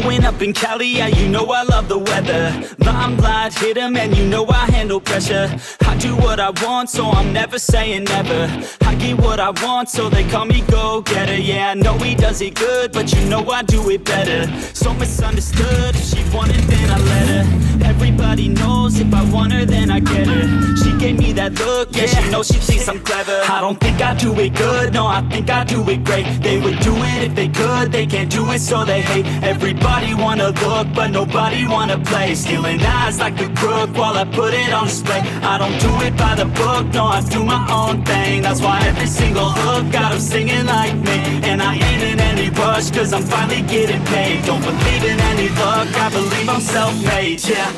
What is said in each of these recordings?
Growing up in Cali, yeah, you know I love the weather. Limelight hit 'em and you know I handle pressure. I do what I want, so I'm never saying never. I get what I want, so they call me go-getter. Yeah, I know he does it good, but you know I do it better. So misunderstood, if she wanted then I let her. Everybody knows if I want her then I get her. She gave me that look, yeah, she knows she thinks I'm clever. I don't think I do it good, no, I think I do it great. They would do it if they could, they can't do it so they hate. Everybody wanna look, but nobody wanna play. Stealing eyes like a crook while I put it on display. I don't do it by the book, no, I do my own thing. That's why every single hook got 'em singing like me. And I ain't in any rush, cause I'm finally getting paid. Don't believe in any luck, I believe I'm self-made, yeah.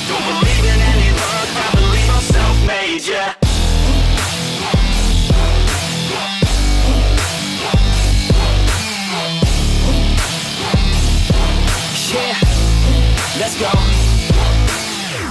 Don't believe in any luck, I believe I'm self-made, yeah. Yeah, let's go.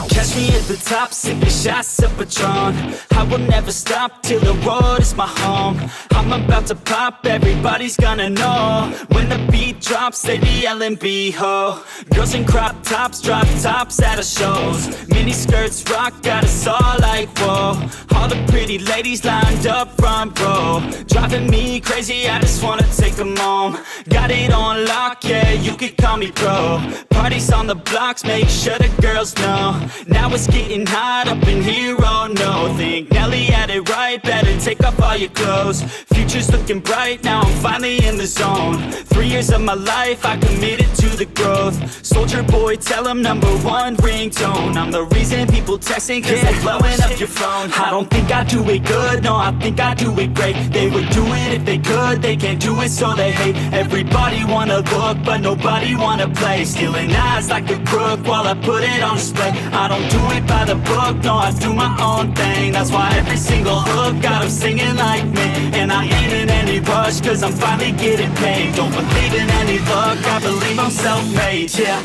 Catch me at the top, sipping shots of Patron. I will never stop till the road is my home. I'm about to pop, everybody's gonna know. When the beat drops, they be yelling B-ho. Girls in crop tops, drop tops at our shows. Mini skirts rock, got us all like whoa. All the pretty ladies lined up front row. Driving me crazy, I just wanna take them home. Got it on lock, yeah, you could call me pro. Parties on the blocks, make sure the girls know. Now it's getting hot up in here, oh no. Think Nelly had it right, better take off all your clothes. Future's looking bright, now I'm finally in the zone. 3 years of my life, I committed to the growth. Soldier boy, tell him #1 ringtone. I'm the reason people texting, cause they're blowing up your phone. I don't think I do it good, no, I think I do it great. They would do it if they could, they can't do it so they hate. Everybody wanna look, but nobody wanna play. Stealing eyes like a crook while I put it on display. I don't do it by the book, no, I do my own thing. That's why every single hook got 'em singing like me. And I ain't in any rush, cause I'm finally getting paid. Don't believe in any luck, I believe I'm self-made, yeah.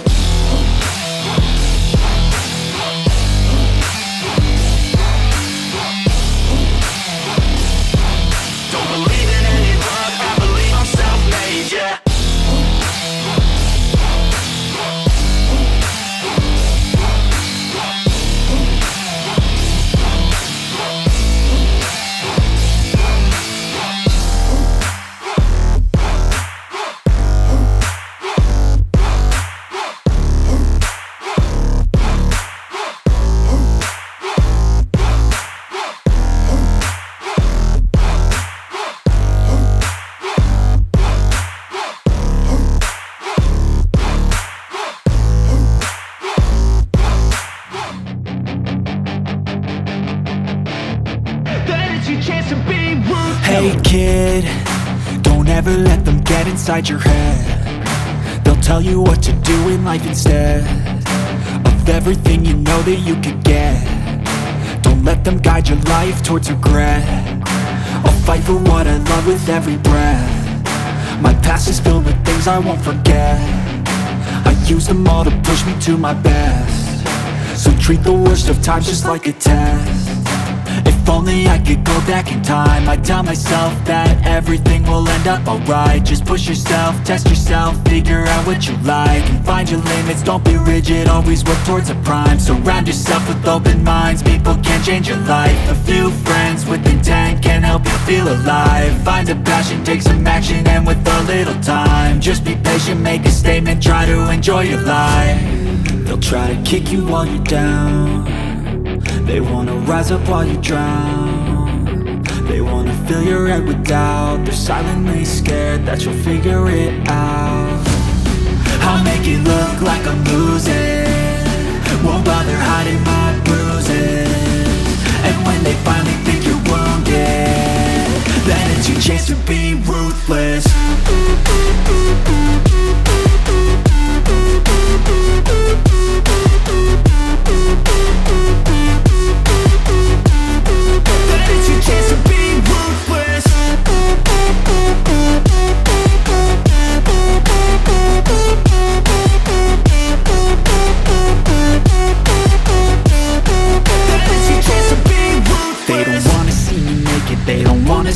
Don't believe in any luck, I believe I'm self-made, yeah. Hey kid, don't ever let them get inside your head. They'll tell you what to do in life instead of everything you know that you could get. Don't let them guide your life towards regret. I'll fight for what I love with every breath. My past is filled with things I won't forget. I use them all to push me to my best. So treat the worst of times just like a test. If only I could go back in time, I'd tell myself that everything will end up alright. Just push yourself, test yourself, figure out what you like, and find your limits, don't be rigid, always work towards a prime. Surround yourself with open minds, people can change your life. A few friends with intent can help you feel alive. Find a passion, take some action, and with a little time, just be patient, make a statement, try to enjoy your life. They'll try to kick you while you're down. They wanna rise up while you drown. They wanna fill your head with doubt. They're silently scared that you'll figure it out. I'll make it look like I'm losing, won't bother hiding my bruises. And when they finally think you're wounded, then it's your chance to be ruthless.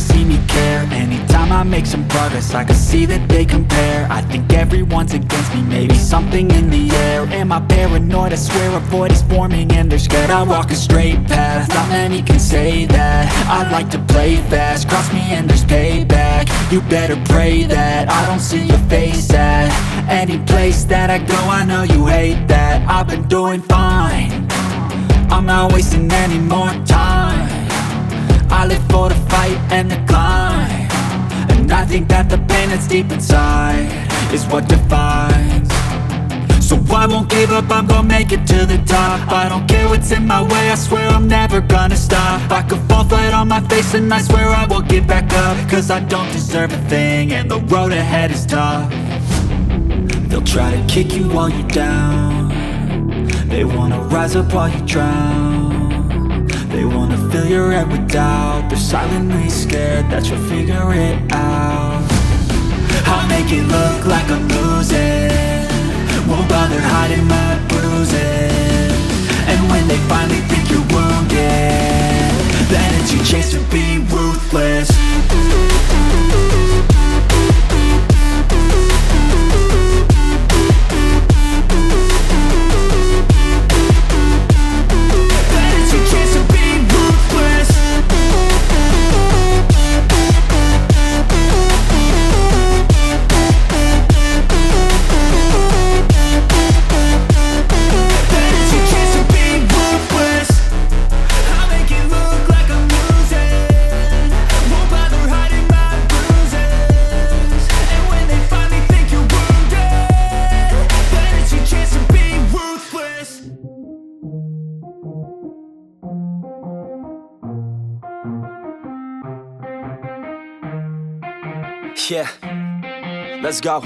see me care. Anytime I make some progress, I can see that they compare. I think everyone's against me, maybe something in the air. Am I paranoid? I swear a void is forming and they're scared. I walk a straight path, not many can say that. I like to play fast, cross me and there's payback. You better pray that I don't see your face at any place that I go. I know you hate that. I've been doing fine, I'm not wasting any more time. I live for the fight and the climb, and I think that the pain that's deep inside is what defines. So I won't give up, I'm gonna make it to the top. I don't care what's in my way, I swear I'm never gonna stop. I could fall flat on my face and I swear I will get back up, cause I don't deserve a thing and the road ahead is tough. They'll try to kick you while you're down, they wanna rise up while you drown. They wanna fill your head with doubt, they're silently scared that you'll figure it out. I'll make it look like I'm losing, won't bother hiding my bruises. And when they finally think you're wounded, then it's your chance to be ruthless. Yeah, let's go.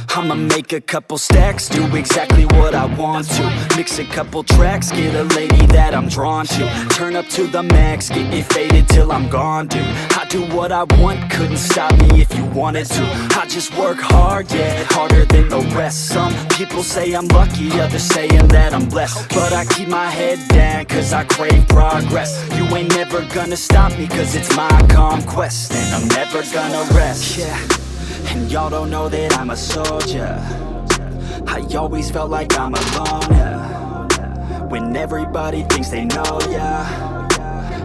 I'ma make a couple stacks, do exactly what I want to. Mix a couple tracks, get a lady that I'm drawn to. Turn up to the max, get it faded till I'm gone, dude. I do what I want, couldn't stop me if you wanted to. I just work hard, yeah, harder than the rest. Some people say I'm lucky, others saying that I'm blessed. But I keep my head down, cause I crave progress. You ain't never gonna stop me, cause it's my conquest. And I'm never gonna rest, yeah. And y'all don't know that I'm a soldier. I always felt like I'm alone, yeah. When everybody thinks they know, yeah.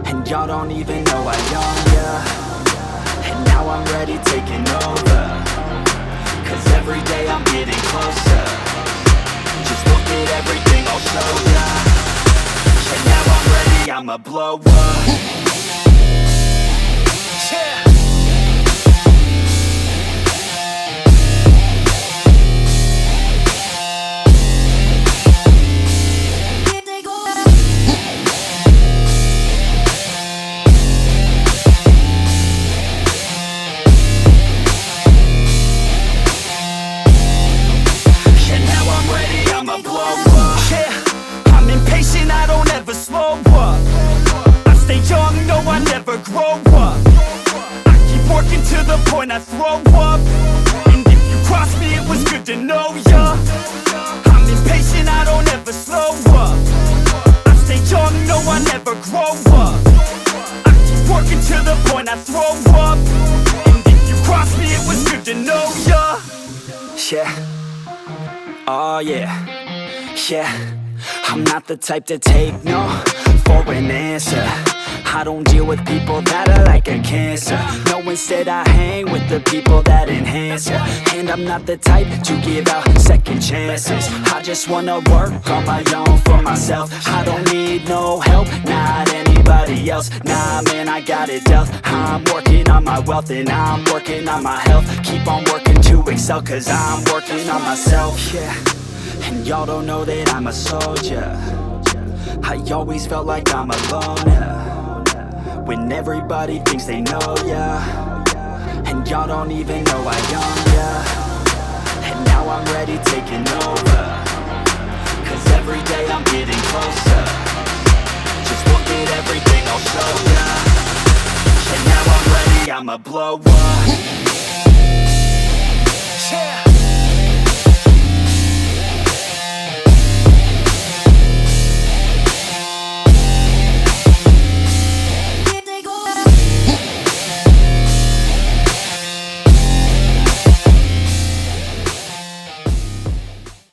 And y'all don't even know I own, yeah. And now I'm ready taking over, cause every day I'm getting closer. Just look at everything I'll show ya. And now I'm ready, I'ma blow up. Yeah. I throw up, and if you cross me, it was good to know ya. I'm impatient, I don't ever slow up. I stay young, no, I never grow up. I keep working to the point I throw up, and if you cross me, it was good to know ya. Yeah, oh yeah, yeah. I'm not the type to take no for an answer. I don't deal with people that are like a cancer. No, instead I hang with the people that enhance ya. And I'm not the type to give out second chances. I just wanna work on my own for myself. I don't need no help, not anybody else. Nah, man, I got it dealt. I'm working on my wealth and I'm working on my health. Keep on working to excel, cause I'm working on myself. Yeah, and y'all don't know that I'm a soldier. I always felt like I'm alone, yeah. When everybody thinks they know, yeah. And y'all don't even know I own, yeah. And now I'm ready taking over, cause every day I'm getting closer. Just look at everything I'll show ya. And now I'm ready, I'ma blow up. Yeah.